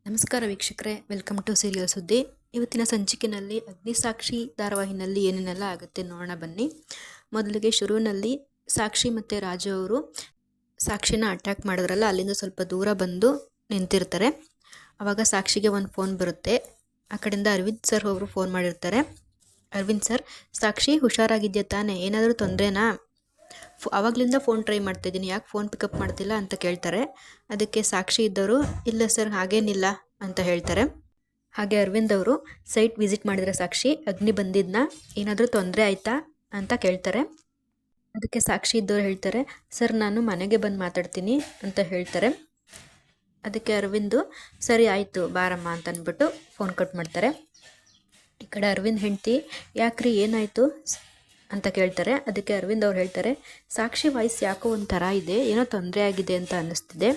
ನಮಸ್ಕಾರ ವೀಕ್ಷಕರೇ, welcome to serial ಸುದ್ದಿ. ಇವತ್ತಿನ ಸಂಚಿಕೆಯಲ್ಲಿ ಅಗ್ನಿಸಾಕ್ಷಿ ಧಾರಾವಾಹಿನಲ್ಲಿ ಏನೇನೆಲ್ಲ ಆಗುತ್ತೆ ನೋಡೋಣ ಬನ್ನಿ. ಮೊದಲಿಗೆ ಶುರುವಿನಲ್ಲಿ ಸಾಕ್ಷಿ ಮತ್ತು ರಾಜು ಅವರು ಸಾಕ್ಷಿನ ಅಟ್ಯಾಕ್ ಮಾಡಿದ್ರಲ್ಲ, ಅಲ್ಲಿಂದ ಸ್ವಲ್ಪ ದೂರ ಬಂದು ನಿಂತಿರ್ತಾರೆ. ಆವಾಗ ಸಾಕ್ಷಿಗೆ ಒಂದು ಫೋನ್ ಬರುತ್ತೆ. ಆ ಕಡೆಯಿಂದ ಅರವಿಂದ್ ಸರ್ ಅವರು ಫೋನ್ ಮಾಡಿರ್ತಾರೆ. ಅರವಿಂದ್ ಸರ್, ಸಾಕ್ಷಿ ಹುಷಾರಾಗಿದ್ಯಾ ತಾನೇ, ಏನಾದರೂ ತೊಂದರೆನಾ? ಆವಾಗಲಿಂದ ಫೋನ್ ಟ್ರೈ ಮಾಡ್ತಾಯಿದ್ದೀನಿ, ಯಾಕೆ ಫೋನ್ ಪಿಕಪ್ ಮಾಡ್ತಿಲ್ಲ ಅಂತ ಕೇಳ್ತಾರೆ. ಅದಕ್ಕೆ ಸಾಕ್ಷಿ ಇದ್ದವರು, ಇಲ್ಲ ಸರ್ ಹಾಗೇನಿಲ್ಲ ಅಂತ ಹೇಳ್ತಾರೆ. ಹಾಗೆ ಅರವಿಂದ್ ಅವರು, ಸೈಟ್ ವಿಸಿಟ್ ಮಾಡಿದ್ರೆ ಸಾಕ್ಷಿ, ಅಗ್ನಿ ಬಂದಿದ್ನ, ಏನಾದರೂ ತೊಂದರೆ ಆಯಿತಾ ಅಂತ ಕೇಳ್ತಾರೆ. ಅದಕ್ಕೆ ಸಾಕ್ಷಿ ಇದ್ದವ್ರು ಹೇಳ್ತಾರೆ, ಸರ್ ನಾನು ಮನೆಗೆ ಬಂದು ಮಾತಾಡ್ತೀನಿ ಅಂತ ಹೇಳ್ತಾರೆ. ಅದಕ್ಕೆ ಅರವಿಂದು, ಸರಿ ಆಯಿತು ಬಾರಮ್ಮ ಅಂತ ಅಂದ್ಬಿಟ್ಟು ಫೋನ್ ಕಟ್ ಮಾಡ್ತಾರೆ. ಈ ಕಡೆ ಅರವಿಂದ್ ಹೆಂಡ್ತಿ, ಯಾಕ್ರಿ ಏನಾಯಿತು ಅಂತ ಕೇಳ್ತಾರೆ. ಅದಕ್ಕೆ ಅರವಿಂದ್ ಅವ್ರು ಹೇಳ್ತಾರೆ, ಸಾಕ್ಷಿ ವಾಯ್ಸ್ ಯಾಕೋ ಒಂಥರ ಇದೆ, ಏನೋ ತೊಂದರೆ ಆಗಿದೆ ಅಂತ ಅನ್ನಿಸ್ತಿದೆ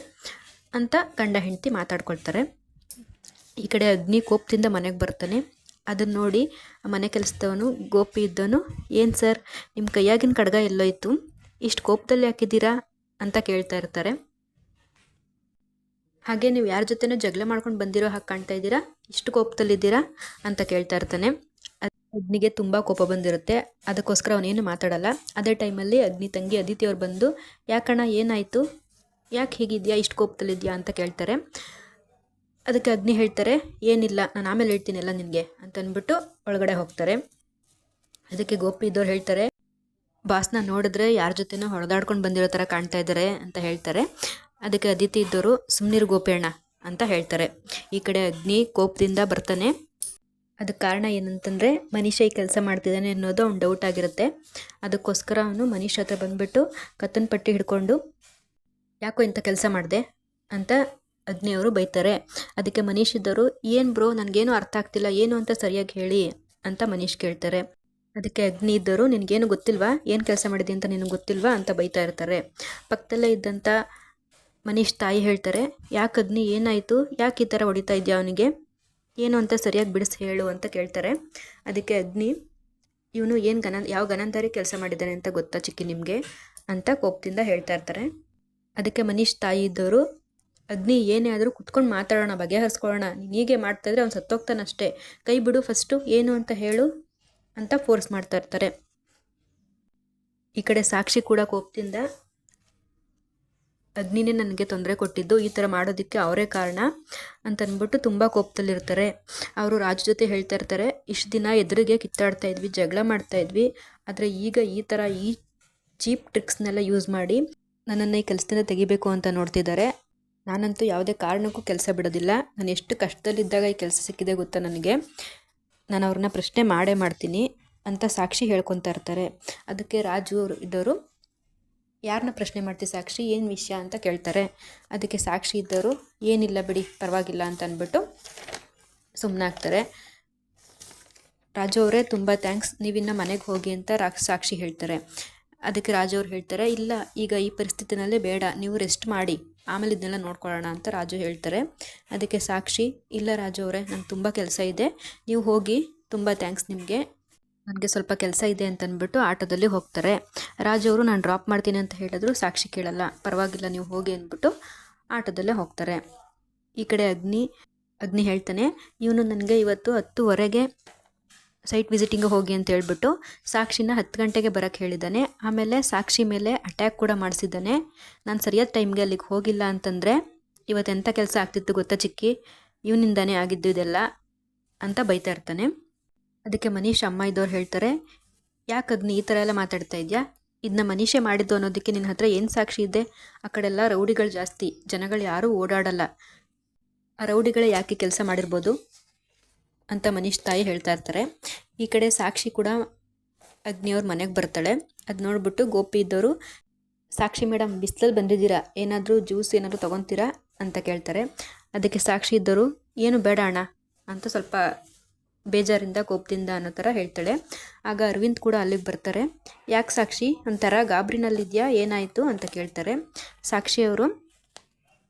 ಅಂತ ಗಂಡ ಹೆಂಡ್ತಿ ಮಾತಾಡ್ಕೊಳ್ತಾರೆ. ಈ ಕಡೆ ಅಗ್ನಿ ಕೋಪದಿಂದ ಮನೆಗೆ ಬರ್ತಾನೆ. ಅದನ್ನು ನೋಡಿ ಮನೆ ಕೆಲಸದವನು ಗೋಪಿ ಇದ್ದವನು, ಏನು ಸರ್ ನಿಮ್ಮ ಕೈಯಾಗಿನ ಕಡ್ಗ ಎಲ್ಲೋಯ್ತು, ಇಷ್ಟು ಕೋಪದಲ್ಲಿ ಹಾಕಿದ್ದೀರಾ ಅಂತ ಕೇಳ್ತಾ ಇರ್ತಾರೆ. ಹಾಗೆ ನೀವು ಯಾರ ಜೊತೆನೂ ಜಗಳ ಮಾಡ್ಕೊಂಡು ಬಂದಿರೋ ಹಾಗೆ ಕಾಣ್ತಾ ಇದ್ದೀರಾ, ಇಷ್ಟು ಕೋಪದಲ್ಲಿದ್ದೀರಾ ಅಂತ ಕೇಳ್ತಾ ಇರ್ತಾನೆ. ಅಗ್ನಿಗೆ ತುಂಬ ಕೋಪ ಬಂದಿರುತ್ತೆ. ಅದಕ್ಕೋಸ್ಕರ ಅವನೇನು ಮಾತಾಡಲ್ಲ. ಅದೇ ಟೈಮಲ್ಲಿ ಅಗ್ನಿ ತಂಗಿ ಅದಿತಿ ಅವ್ರು ಬಂದು, ಯಾಕಣ್ಣ ಏನಾಯಿತು, ಯಾಕೆ ಹೀಗಿದೆಯಾ, ಇಷ್ಟು ಕೋಪದಲ್ಲಿದೆಯಾ ಅಂತ ಕೇಳ್ತಾರೆ. ಅದಕ್ಕೆ ಅಗ್ನಿ ಹೇಳ್ತಾರೆ, ಏನಿಲ್ಲ ನಾನು ಆಮೇಲೆ ಹೇಳ್ತೀನಿ ಎಲ್ಲ ನಿನಗೆ ಅಂತ ಅಂದ್ಬಿಟ್ಟು ಒಳಗಡೆ ಹೋಗ್ತಾರೆ. ಅದಕ್ಕೆ ಗೋಪಿ ಇದ್ದವ್ರು ಹೇಳ್ತಾರೆ, ಬಾಸ್ನ ನೋಡಿದ್ರೆ ಯಾರ ಜೊತೆನೂ ಹೊಡೆದಾಡ್ಕೊಂಡು ಬಂದಿರೋ ಥರ ಕಾಣ್ತಾ ಇದ್ದಾರೆ ಅಂತ ಹೇಳ್ತಾರೆ. ಅದಕ್ಕೆ ಅದಿತಿ ಇದ್ದವರು, ಸುಮ್ಮನಿರು ಗೋಪಿ ಅಣ್ಣ ಅಂತ ಹೇಳ್ತಾರೆ. ಈ ಕಡೆ ಅಗ್ನಿ ಕೋಪದಿಂದ ಬರ್ತಾನೆ. ಅದಕ್ಕೆ ಕಾರಣ ಏನಂತಂದರೆ, ಮನೀಷ ಈ ಕೆಲಸ ಮಾಡ್ತಿದ್ದಾನೆ ಅನ್ನೋದು ಅವ್ನು ಡೌಟ್ ಆಗಿರುತ್ತೆ. ಅದಕ್ಕೋಸ್ಕರ ಅವನು ಮನೀಷ್ ಹತ್ರ ಬಂದುಬಿಟ್ಟು ಕತ್ತನ ಪಟ್ಟಿ ಹಿಡ್ಕೊಂಡು, ಯಾಕೋ ಇಂಥ ಕೆಲಸ ಮಾಡಿದೆ ಅಂತ ಅಗ್ನಿಯವರು ಬೈತಾರೆ. ಅದಕ್ಕೆ ಮನೀಷ್ ಇದ್ದವರು, ಏನು ಬ್ರೋ ನನಗೇನು ಅರ್ಥ ಆಗ್ತಿಲ್ಲ, ಏನು ಅಂತ ಸರಿಯಾಗಿ ಹೇಳಿ ಅಂತ ಮನೀಷ್ ಕೇಳ್ತಾರೆ. ಅದಕ್ಕೆ ಅಗ್ನಿ ಇದ್ದವರು, ನಿನಗೇನು ಗೊತ್ತಿಲ್ವಾ, ಏನು ಕೆಲಸ ಮಾಡಿದೆ ಅಂತ ನಿನಗೆ ಗೊತ್ತಿಲ್ವಾ ಅಂತ ಬೈತಾ ಇರ್ತಾರೆ. ಪಕ್ಕದಲ್ಲೇ ಇದ್ದಂಥ ಮನೀಷ್ ತಾಯಿ ಹೇಳ್ತಾರೆ, ಯಾಕೆ ಅಗ್ನಿ ಏನಾಯಿತು, ಯಾಕೆ ಈ ಥರ ಹೊಡಿತಾ ಇದೆಯಾ, ಅವನಿಗೆ ಏನು ಅಂತ ಸರಿಯಾಗಿ ಬಿಡಿಸಿ ಹೇಳು ಅಂತ ಕೇಳ್ತಾರೆ. ಅದಕ್ಕೆ ಅಗ್ನಿ, ಇವನು ಯಾವ ಗನಂದಾರಿ ಕೆಲಸ ಮಾಡಿದ್ದಾನೆ ಅಂತ ಗೊತ್ತಾ ಚಿಕ್ಕಿ ನಿಮಗೆ ಅಂತ ಕೋಪದಿಂದ ಹೇಳ್ತಾ ಇರ್ತಾರೆ. ಅದಕ್ಕೆ ಮನೀಷ್ ತಾಯಿ ಇದ್ದವರು, ಅಗ್ನಿ ಏನೇ ಆದರೂ ಕುತ್ಕೊಂಡು ಮಾತಾಡೋಣ, ಬಗೆಹರಿಸ್ಕೊಳ್ಳೋಣ, ನೀನು ಹೀಗೆ ಮಾಡ್ತಾಯಿದ್ರೆ ಅವ್ನು ಸತ್ತೋಗ್ತಾನಷ್ಟೇ, ಕೈ ಬಿಡು ಫಸ್ಟು, ಏನು ಅಂತ ಹೇಳು ಅಂತ ಫೋರ್ಸ್ ಮಾಡ್ತಾ ಇರ್ತಾರೆ. ಈ ಕಡೆ ಸಾಕ್ಷಿ ಕೂಡ ಕೋಪದಿಂದ, ಅಗ್ನಿನೇ ನನಗೆ ತೊಂದರೆ ಕೊಟ್ಟಿದ್ದು, ಈ ಥರ ಮಾಡೋದಕ್ಕೆ ಅವರೇ ಕಾರಣ ಅಂತ ಅಂದ್ಬಿಟ್ಟು ತುಂಬ ಕೋಪದಲ್ಲಿರ್ತಾರೆ. ಅವರು ರಾಜು ಜೊತೆ ಹೇಳ್ತಾ ಇರ್ತಾರೆ, ಇಷ್ಟು ದಿನ ಎದುರಿಗೆ ಕಿತ್ತಾಡ್ತಾ ಇದ್ವಿ, ಜಗಳ ಮಾಡ್ತಾ ಇದ್ವಿ, ಆದರೆ ಈಗ ಈ ಥರ ಈ ಚೀಪ್ ಟ್ರಿಕ್ಸ್ನೆಲ್ಲ ಯೂಸ್ ಮಾಡಿ ನನ್ನನ್ನು ಈ ಕೆಲಸದಿಂದ ತೆಗಿಬೇಕು ಅಂತ ನೋಡ್ತಿದ್ದಾರೆ. ನಾನಂತೂ ಯಾವುದೇ ಕಾರಣಕ್ಕೂ ಕೆಲಸ ಬಿಡೋದಿಲ್ಲ, ನಾನು ಎಷ್ಟು ಕಷ್ಟದಲ್ಲಿದ್ದಾಗ ಈ ಕೆಲಸ ಸಿಕ್ಕಿದೆ ಗೊತ್ತಾ ನನಗೆ, ನಾನು ಅವ್ರನ್ನ ಪ್ರಶ್ನೆ ಮಾಡೇ ಮಾಡ್ತೀನಿ ಅಂತ ಸಾಕ್ಷಿ ಹೇಳ್ಕೊತಾ ಇರ್ತಾರೆ. ಅದಕ್ಕೆ ರಾಜು ಅವರು ಇದ್ದವರು, ಯಾರನ್ನ ಪ್ರಶ್ನೆ ಮಾಡ್ತೀವಿ ಸಾಕ್ಷಿ, ಏನು ವಿಷಯ ಅಂತ ಕೇಳ್ತಾರೆ. ಅದಕ್ಕೆ ಸಾಕ್ಷಿ ಇದ್ದವರು, ಏನಿಲ್ಲ ಬಿಡಿ ಪರವಾಗಿಲ್ಲ ಅಂತ ಅಂದ್ಬಿಟ್ಟು ಸುಮ್ಮನಾಗ್ತಾರೆ. ರಾಜು ಅವರೇ ತುಂಬ ಥ್ಯಾಂಕ್ಸ್, ನೀವಿನ್ನು ಮನೆಗೆ ಹೋಗಿ ಅಂತ ಸಾಕ್ಷಿ ಹೇಳ್ತಾರೆ. ಅದಕ್ಕೆ ರಾಜು ಅವ್ರು ಹೇಳ್ತಾರೆ, ಇಲ್ಲ ಈಗ ಈ ಪರಿಸ್ಥಿತಿನಲ್ಲೇ ಬೇಡ, ನೀವು ರೆಸ್ಟ್ ಮಾಡಿ, ಆಮೇಲೆ ಇದನ್ನೆಲ್ಲ ನೋಡ್ಕೊಳ್ಳೋಣ ಅಂತ ರಾಜು ಹೇಳ್ತಾರೆ. ಅದಕ್ಕೆ ಸಾಕ್ಷಿ, ಇಲ್ಲ ರಾಜು ಅವರೇ ನಂಗೆ ತುಂಬ ಕೆಲಸ ಇದೆ, ನೀವು ಹೋಗಿ, ತುಂಬ ಥ್ಯಾಂಕ್ಸ್ ನಿಮಗೆ, ನನಗೆ ಸ್ವಲ್ಪ ಕೆಲಸ ಇದೆ ಅಂತ ಅಂದ್ಬಿಟ್ಟು ಆಟೋದಲ್ಲಿ ಹೋಗ್ತಾರೆ. ರಾಜು ಅವರು ನಾನು ಡ್ರಾಪ್ ಮಾಡ್ತೀನಿ ಅಂತ ಹೇಳಿದ್ರು, ಸಾಕ್ಷಿ ಕೇಳಲ್ಲ, ಪರವಾಗಿಲ್ಲ ನೀವು ಹೋಗಿ ಅಂದ್ಬಿಟ್ಟು ಆಟೋದಲ್ಲೇ ಹೋಗ್ತಾರೆ. ಈ ಕಡೆ ಅಗ್ನಿ ಹೇಳ್ತಾನೆ, ಇವನು ನನಗೆ ಇವತ್ತು 10:00 ಸೈಟ್ ವಿಸಿಟಿಂಗ್ ಹೋಗಿ ಅಂತ ಹೇಳ್ಬಿಟ್ಟು ಸಾಕ್ಷಿನ 10 ಗಂಟೆಗೆ ಬರೋಕ್ಕೆ ಹೇಳಿದ್ದಾನೆ. ಆಮೇಲೆ ಸಾಕ್ಷಿ ಮೇಲೆ ಅಟ್ಯಾಕ್ ಕೂಡ ಮಾಡಿಸಿದ್ದಾನೆ. ನಾನು ಸರಿಯಾದ ಟೈಮ್ಗೆ ಅಲ್ಲಿಗೆ ಹೋಗಿಲ್ಲ ಅಂತಂದರೆ ಇವತ್ತೆಂಥ ಕೆಲಸ ಆಗ್ತಿತ್ತು ಗೊತ್ತಾ ಚಿಕ್ಕಿ, ಇವನಿಂದಾನೇ ಆಗಿದ್ದು ಇದೆಲ್ಲ ಅಂತ ಬೈತಾ ಇರ್ತಾನೆ. ಅದಕ್ಕೆ ಮನೀಷ್ ಅಮ್ಮ ಇದ್ದವ್ರು ಹೇಳ್ತಾರೆ, ಯಾಕೆ ಅಗ್ನಿ ಈ ಥರ ಎಲ್ಲ ಮಾತಾಡ್ತಾ ಇದೆಯಾ, ಇದನ್ನ ಮನೀಷೇ ಮಾಡಿದ್ದು ಅನ್ನೋದಕ್ಕೆ ನಿನ್ನ ಹತ್ರ ಏನು ಸಾಕ್ಷಿ ಇದೆ, ಆ ಕಡೆಲ್ಲ ರೌಡಿಗಳು ಜಾಸ್ತಿ, ಜನಗಳು ಯಾರೂ ಓಡಾಡಲ್ಲ, ಆ ರೌಡಿಗಳೇ ಯಾಕೆ ಕೆಲಸ ಮಾಡಿರ್ಬೋದು ಅಂತ ಮನೀಷ್ ತಾಯಿ ಹೇಳ್ತಾ ಇರ್ತಾರೆ. ಈ ಕಡೆ ಸಾಕ್ಷಿ ಕೂಡ ಅಗ್ನಿಯವ್ರ ಮನೆಗೆ ಬರ್ತಾಳೆ. ಅದು ನೋಡ್ಬಿಟ್ಟು ಗೋಪಿ ಇದ್ದವರು, ಸಾಕ್ಷಿ ಮೇಡಮ್ ಬಿಸಿಲಲ್ಲಿ ಬಂದಿದ್ದೀರಾ, ಏನಾದರೂ ಜ್ಯೂಸ್ ಏನಾದರೂ ತೊಗೊತೀರಾ ಅಂತ ಕೇಳ್ತಾರೆ. ಅದಕ್ಕೆ ಸಾಕ್ಷಿ ಇದ್ದವರು, ಏನು ಬೇಡ ಅಣ್ಣ ಅಂತ ಸ್ವಲ್ಪ ಬೇಜಾರಿಂದ ಕೋಪದಿಂದ ಅನ್ನೋ ಥರ ಹೇಳ್ತಾಳೆ. ಆಗ ಅರವಿಂದ್ ಕೂಡ ಅಲ್ಲಿಗೆ ಬರ್ತಾರೆ. ಯಾಕೆ ಸಾಕ್ಷಿ ಒಂಥರ ಗಾಬರಿನಲ್ಲಿದೆಯಾ, ಏನಾಯಿತು ಅಂತ ಕೇಳ್ತಾರೆ. ಸಾಕ್ಷಿಯವರು,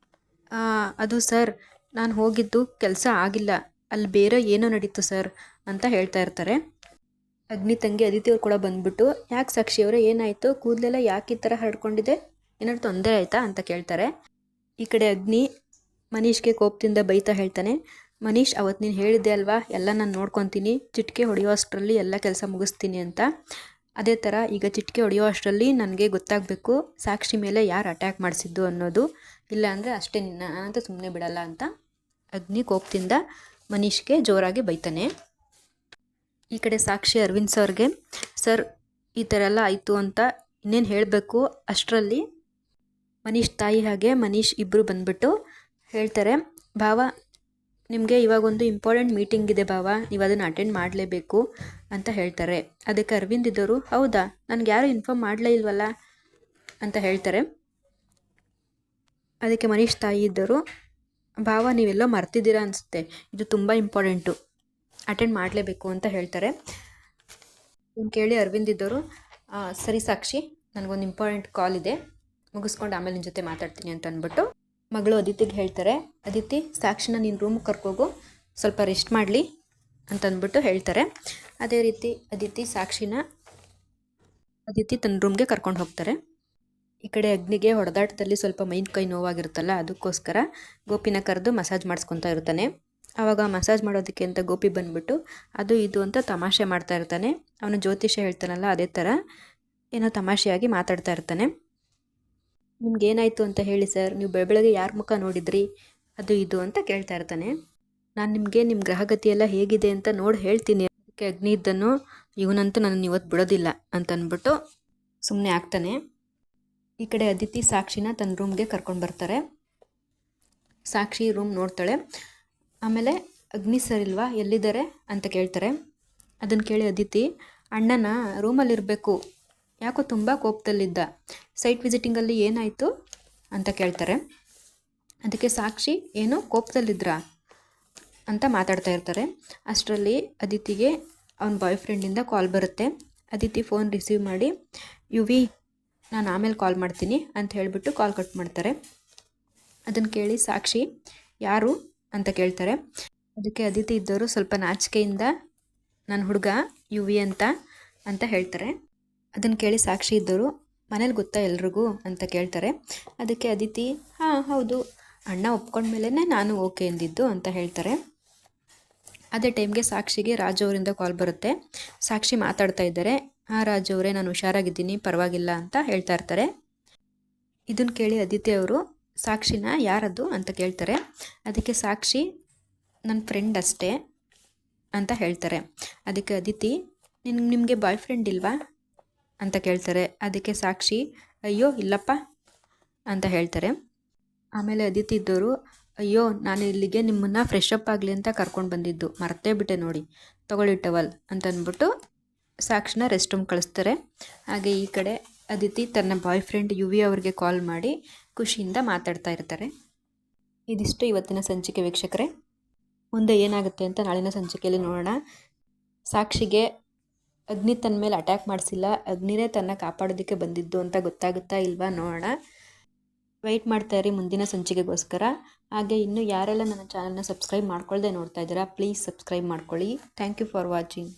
ಅದು ಸರ್ ನಾನು ಹೋಗಿದ್ದು ಕೆಲಸ ಆಗಿಲ್ಲ, ಅಲ್ಲಿ ಬೇರೆ ಏನೋ ನಡೀತು ಸರ್ ಅಂತ ಹೇಳ್ತಾ ಇರ್ತಾರೆ. ಅಗ್ನಿ ತಂಗಿ ಅದಿತಿ ಅವ್ರು ಕೂಡ ಬಂದ್ಬಿಟ್ಟು, ಯಾಕೆ ಸಾಕ್ಷಿಯವರೇ ಏನಾಯಿತು, ಕೂದಲೆಲ್ಲ ಯಾಕೆ ಈ ಥರ ಹರಡ್ಕೊಂಡಿದೆ, ಏನಾದ್ರು ತೊಂದರೆ ಆಯಿತಾ ಅಂತ ಕೇಳ್ತಾರೆ. ಈ ಕಡೆ ಅಗ್ನಿ, ಮನೀಶ್ಗೆ ಕೋಪದಿಂದ ಬೈತಾ ಹೇಳ್ತಾನೆ, ಮನೀಶ್ ಅವತ್ತು ನೀನು ಹೇಳಿದ್ದೆ ಅಲ್ವಾ ಎಲ್ಲ ನಾನು ನೋಡ್ಕೊತೀನಿ, ಚಿಟಿಕೆ ಹೊಡೆಯೋ ಅಷ್ಟರಲ್ಲಿ ಎಲ್ಲ ಕೆಲಸ ಮುಗಿಸ್ತೀನಿ ಅಂತ. ಅದೇ ಥರ ಈಗ ಚಿಟಿಕೆ ಹೊಡೆಯೋ ಅಷ್ಟರಲ್ಲಿ ನನಗೆ ಗೊತ್ತಾಗಬೇಕು ಸಾಕ್ಷಿ ಮೇಲೆ ಯಾರು ಅಟ್ಯಾಕ್ ಮಾಡಿಸಿದ್ದು ಅನ್ನೋದು, ಇಲ್ಲ ಅಂದರೆ ಅಷ್ಟೇ ನಿನ್ನ ಅಂತ ಸುಮ್ಮನೆ ಬಿಡಲ್ಲ ಅಂತ ಅಗ್ನಿ ಕೋಪದಿಂದ ಮನೀಶ್ಗೆ ಜೋರಾಗಿ ಬೈತಾನೆ. ಈ ಕಡೆ ಸಾಕ್ಷಿ ಅರವಿಂದ್ ಸರ್ಗೆ, ಸರ್ ಈ ಥರ ಎಲ್ಲ ಆಯಿತು ಅಂತ ಇನ್ನೇನು ಹೇಳಬೇಕು ಅಷ್ಟರಲ್ಲಿ ಮನೀಶ್ ತಾಯಿ ಹಾಗೆ ಮನೀಶ್ ಇಬ್ಬರು ಬಂದ್ಬಿಟ್ಟು ಹೇಳ್ತಾರೆ, ಭಾವ ನಿಮಗೆ ಇವಾಗೊಂದು ಇಂಪಾರ್ಟೆಂಟ್ ಮೀಟಿಂಗ್ ಇದೆ ಭಾವ, ನೀವು ಅದನ್ನು ಅಟೆಂಡ್ ಮಾಡಲೇಬೇಕು ಅಂತ ಹೇಳ್ತಾರೆ. ಅದಕ್ಕೆ ಅರವಿಂದ್ ಇದ್ದವರು, ಹೌದಾ ನನಗೆ ಯಾರು ಇನ್ಫಾರ್ಮ್ ಮಾಡಲೇ ಇಲ್ವಲ್ಲ ಅಂತ ಹೇಳ್ತಾರೆ. ಅದಕ್ಕೆ ಮನೀಶ್ ತಾಯಿ ಇದ್ದರು, ಭಾವ ನೀವೆಲ್ಲೋ ಮರ್ತಿದ್ದೀರಾ ಅನಿಸುತ್ತೆ, ಇದು ತುಂಬ ಇಂಪಾರ್ಟೆಂಟು, ಅಟೆಂಡ್ ಮಾಡಲೇಬೇಕು ಅಂತ ಹೇಳ್ತಾರೆ. ಕೇಳಿ ಅರವಿಂದ್ ಇದ್ದವರು, ಸರಿ ಸಾಕ್ಷಿ ನನಗೊಂದು ಇಂಪಾರ್ಟೆಂಟ್ ಕಾಲ್ ಇದೆ, ಮುಗಿಸ್ಕೊಂಡು ಆಮೇಲೆ ನಿನ್ನ ಜೊತೆ ಮಾತಾಡ್ತೀನಿ ಅಂತ ಅಂದ್ಬಿಟ್ಟು ಮಗಳು ಅದಿತಿಗೆ ಹೇಳ್ತಾರೆ. ಅದಿತಿ ಸಾಕ್ಷಿನ ನೀನು ರೂಮಿಗೆ ಕರ್ಕೋಗು, ಸ್ವಲ್ಪ ರೆಸ್ಟ್ ಮಾಡಲಿ ಅಂತಂದ್ಬಿಟ್ಟು ಹೇಳ್ತಾರೆ. ಅದೇ ರೀತಿ ಅದಿತಿ ತನ್ನ ರೂಮ್ಗೆ ಕರ್ಕೊಂಡು ಹೋಗ್ತಾರೆ. ಈ ಕಡೆ ಅಗ್ನಿಗೆ ಹೊಡೆದಾಟದಲ್ಲಿ ಸ್ವಲ್ಪ ಮೈನ್ ಕೈ ನೋವಾಗಿರುತ್ತಲ್ಲ, ಅದಕ್ಕೋಸ್ಕರ ಗೋಪಿನ ಕರೆದು ಮಸಾಜ್ ಮಾಡಿಸ್ಕೊತಾ ಇರ್ತಾನೆ. ಆವಾಗ ಮಸಾಜ್ ಮಾಡೋದಕ್ಕೆ ಅಂತ ಗೋಪಿ ಬಂದುಬಿಟ್ಟು ಅದು ಇದು ಅಂತ ತಮಾಷೆ ಮಾಡ್ತಾ ಇರ್ತಾನೆ. ಅವನು ಜ್ಯೋತಿಷ್ಯ ಹೇಳ್ತಾನಲ್ಲ ಅದೇ ಥರ ಏನೋ ತಮಾಷೆಯಾಗಿ ಮಾತಾಡ್ತಾ ಇರ್ತಾನೆ. ನಿಮ್ಗೇನಾಯಿತು ಅಂತ ಹೇಳಿ ಸರ್, ನೀವು ಬೆಳಗ್ಗೆ ಯಾರ ಮುಖ ನೋಡಿದ್ರಿ, ಅದು ಇದು ಅಂತ ಕೇಳ್ತಾ ಇರ್ತಾನೆ. ನಾನು ನಿಮಗೆ ನಿಮ್ಮ ಗ್ರಹಗತಿ ಎಲ್ಲ ಹೇಗಿದೆ ಅಂತ ನೋಡಿ ಹೇಳ್ತೀನಿ. ಅದಕ್ಕೆ ಅಗ್ನಿ ಇದ್ದನು, ಇವನಂತೂ ನನ್ನ ಇವತ್ತು ಬಿಡೋದಿಲ್ಲ ಅಂತ ಅಂದ್ಬಿಟ್ಟು ಸುಮ್ಮನೆ ಆಗ್ತಾನೆ. ಈ ಕಡೆ ಅದಿತಿ ಸಾಕ್ಷಿನ ತನ್ನ ರೂಮ್ಗೆ ಕರ್ಕೊಂಡು ಬರ್ತಾರೆ. ಸಾಕ್ಷಿ ರೂಮ್ ನೋಡ್ತಾಳೆ. ಆಮೇಲೆ ಅಗ್ನಿ ಸರ್ ಇಲ್ವಾ, ಎಲ್ಲಿದ್ದಾರೆ ಅಂತ ಕೇಳ್ತಾರೆ. ಅದನ್ನು ಕೇಳಿ ಅದಿತಿ, ಅಣ್ಣನ ರೂಮಲ್ಲಿರಬೇಕು, ಯಾಕೋ ತುಂಬ ಕೋಪದಲ್ಲಿದ್ದ, ಸೈಟ್ ವಿಸಿಟಿಂಗಲ್ಲಿ ಏನಾಯಿತು ಅಂತ ಕೇಳ್ತಾರೆ. ಅದಕ್ಕೆ ಸಾಕ್ಷಿ, ಏನು ಕೋಪದಲ್ಲಿದ್ರಾ ಅಂತ ಮಾತಾಡ್ತಾ ಇರ್ತಾರೆ. ಅಷ್ಟರಲ್ಲಿ ಅದಿತಿಗೆ ಅವನ ಬಾಯ್ ಫ್ರೆಂಡಿಂದ ಕಾಲ್ ಬರುತ್ತೆ. ಅದಿತಿ ಫೋನ್ ರಿಸೀವ್ ಮಾಡಿ, ಯುವಿ ನಾನು ಆಮೇಲೆ ಕಾಲ್ ಮಾಡ್ತೀನಿ ಅಂತ ಹೇಳಿಬಿಟ್ಟು ಕಾಲ್ ಕಟ್ ಮಾಡ್ತಾರೆ. ಅದನ್ನು ಕೇಳಿ ಸಾಕ್ಷಿ, ಯಾರು ಅಂತ ಕೇಳ್ತಾರೆ. ಅದಕ್ಕೆ ಅದಿತಿ ಇದ್ದವರು ಸ್ವಲ್ಪ ನಾಚಿಕೆಯಿಂದ ನನ್ನ ಹುಡುಗ ಯುವಿ ಅಂತ ಹೇಳ್ತಾರೆ. ಅದನ್ನು ಕೇಳಿ ಸಾಕ್ಷಿ ಇದ್ದವರು, ಮನೇಲಿ ಗೊತ್ತಾ ಎಲ್ರಿಗೂ ಅಂತ ಕೇಳ್ತಾರೆ. ಅದಕ್ಕೆ ಅದಿತಿ, ಹಾಂ ಹೌದು, ಅಣ್ಣ ಒಪ್ಕೊಂಡ್ಮೇಲೆ ನಾನು ಓಕೆ ಎಂದಿದ್ದು ಅಂತ ಹೇಳ್ತಾರೆ. ಅದೇ ಟೈಮ್ಗೆ ಸಾಕ್ಷಿಗೆ ರಾಜು ಅವರಿಂದ ಕಾಲ್ ಬರುತ್ತೆ. ಸಾಕ್ಷಿ ಮಾತಾಡ್ತಾ ಇದ್ದಾರೆ. ಹಾಂ ರಾಜು ಅವರೇ, ನಾನು ಹುಷಾರಾಗಿದ್ದೀನಿ, ಪರವಾಗಿಲ್ಲ ಅಂತ ಹೇಳ್ತಾ ಇರ್ತಾರೆ. ಇದನ್ನು ಕೇಳಿ ಅದಿತಿ ಅವರು ಸಾಕ್ಷಿನ ಯಾರದು ಅಂತ ಕೇಳ್ತಾರೆ. ಅದಕ್ಕೆ ಸಾಕ್ಷಿ, ನನ್ನ ಫ್ರೆಂಡ್ ಅಷ್ಟೇ ಅಂತ ಹೇಳ್ತಾರೆ. ಅದಕ್ಕೆ ಅದಿತಿ, ನಿಮಗೆ ಬಾಯ್ ಫ್ರೆಂಡ್ ಇಲ್ವಾ ಅಂತ ಕೇಳ್ತಾರೆ. ಅದಕ್ಕೆ ಸಾಕ್ಷಿ, ಅಯ್ಯೋ ಇಲ್ಲಪ್ಪ ಅಂತ ಹೇಳ್ತಾರೆ. ಆಮೇಲೆ ಅದಿತಿ ಇದ್ದವರು, ಅಯ್ಯೋ ನಾನು ಇಲ್ಲಿಗೆ ನಿಮ್ಮನ್ನು ಫ್ರೆಶ್ ಅಪ್ ಆಗಲಿ ಅಂತ ಕರ್ಕೊಂಡು ಬಂದಿದ್ದು, ಮರ್ತೇ ಬಿಟ್ಟೆ ನೋಡಿ, ತಗೊಳ್ಳಿ ಟವಲ್ ಅಂತ ಅಂದ್ಬಿಟ್ಟು ಸಾಕ್ಷಿನ ರೆಸ್ಟ್ ರೂಮ್ ಕಳಿಸ್ತಾರೆ. ಹಾಗೆ ಈ ಕಡೆ ಅದಿತಿ ತನ್ನ ಬಾಯ್ ಫ್ರೆಂಡ್ ಯುವಿ ಅವ್ರಿಗೆ ಕಾಲ್ ಮಾಡಿ ಖುಷಿಯಿಂದ ಮಾತಾಡ್ತಾ ಇರ್ತಾರೆ. ಇದಿಷ್ಟು ಇವತ್ತಿನ ಸಂಚಿಕೆ ವೀಕ್ಷಕರೇ. ಮುಂದೆ ಏನಾಗುತ್ತೆ ಅಂತ ನಾಳಿನ ಸಂಚಿಕೆಯಲ್ಲಿ ನೋಡೋಣ. ಸಾಕ್ಷಿಗೆ ಅಗ್ನಿ ತನ್ನ ಮೇಲೆ ಅಟ್ಯಾಕ್ ಮಾಡಿಸಿಲ್ಲ, ಅಗ್ನಿನೇ ತನ್ನ ಕಾಪಾಡೋದಕ್ಕೆ ಬಂದಿದ್ದು ಅಂತ ಗೊತ್ತಾಗುತ್ತಾ ಇಲ್ವಾ ನೋಡೋಣ. ವೆಯ್ಟ್ ಮಾಡ್ತಾ ಇರಿ ಮುಂದಿನ ಸಂಚಿಕೆಗೋಸ್ಕರ. ಹಾಗೆ ಇನ್ನೂ ಯಾರೆಲ್ಲ ನನ್ನ ಚಾನಲ್ನ ಸಬ್ಸ್ಕ್ರೈಬ್ ಮಾಡ್ಕೊಳ್ಳದೆ ನೋಡ್ತಾ ಇದ್ದೀರಾ, ಪ್ಲೀಸ್ ಸಬ್ಸ್ಕ್ರೈಬ್ ಮಾಡ್ಕೊಳ್ಳಿ. Thank you for watching.